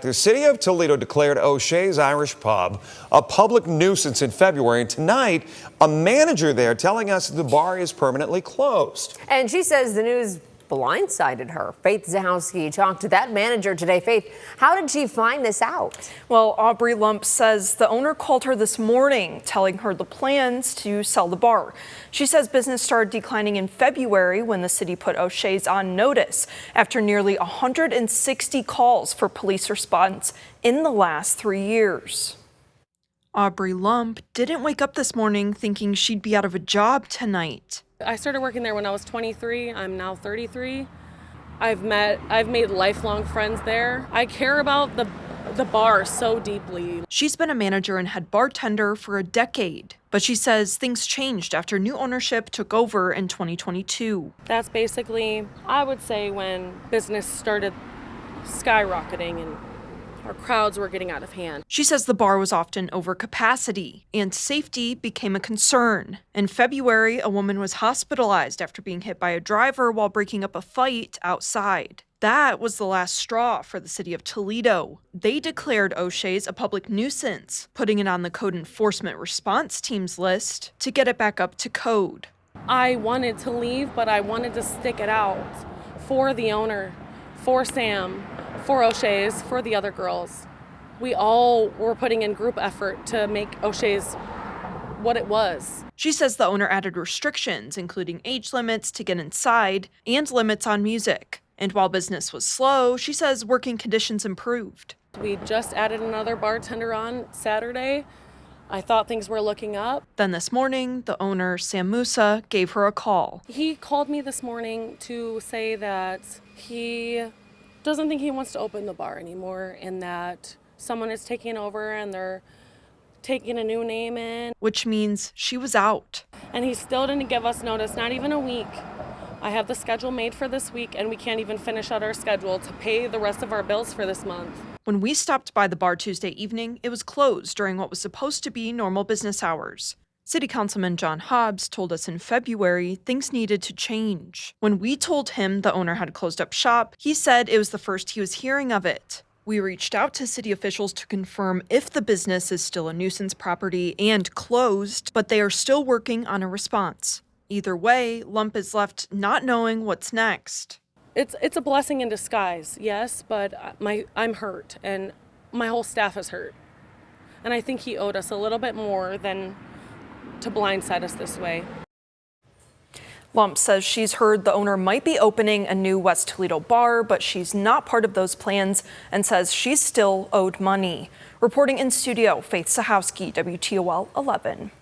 The city of Toledo declared O'Shea's Irish Pub a public nuisance in February. And tonight, a manager there telling us the bar is permanently closed. And she says the news blindsided her. Faith Zahowski talked to that manager today. Faith, how did she find this out? Well, Aubrey Lump says the owner called her this morning, telling her the plans to sell the bar. She says business started declining in February when the city put O'Shea's on notice after nearly 160 calls for police response in the last 3 years. Aubrey Lump didn't wake up this morning thinking she'd be out of a job tonight. I started working there when I was 23. I'm now 33. I've made lifelong friends there. I care about the bar so deeply. She's been a manager and head bartender for a decade, but she says things changed after new ownership took over in 2022. That's basically, I would say, when business started skyrocketing and our crowds were getting out of hand. She says the bar was often over capacity and safety became a concern. In February, a woman was hospitalized after being hit by a driver while breaking up a fight outside. That was the last straw for the city of Toledo. They declared O'Shea's a public nuisance, putting it on the code enforcement response team's list to get it back up to code. I wanted to leave, but I wanted to stick it out for the owner, for Sam, for O'Shea's, for the other girls. We all were putting in group effort to make O'Shea's what it was. She says the owner added restrictions, including age limits to get inside and limits on music. And while business was slow, she says working conditions improved. We just added another bartender on Saturday. I thought things were looking up. Then this morning, the owner, Sam Musa, gave her a call. He called me this morning to say that he doesn't think he wants to open the bar anymore and that someone is taking over and they're taking a new name in. Which means she was out. And he still didn't give us notice, not even a week. I have the schedule made for this week and we can't even finish out our schedule to pay the rest of our bills for this month. When we stopped by the bar Tuesday evening, it was closed during what was supposed to be normal business hours. City Councilman John Hobbs told us in February things needed to change. When we told him the owner had closed up shop, he said it was the first he was hearing of it. We reached out to city officials to confirm if the business is still a nuisance property and closed, but they are still working on a response. Either way, Lump is left not knowing what's next. It's a blessing in disguise, yes, but I'm hurt and my whole staff is hurt. And I think he owed us a little bit more than to blindside us this way. Lump says she's heard the owner might be opening a new West Toledo bar, but she's not part of those plans and says she's still owed money. Reporting in studio, Faith Zahowski, WTOL 11.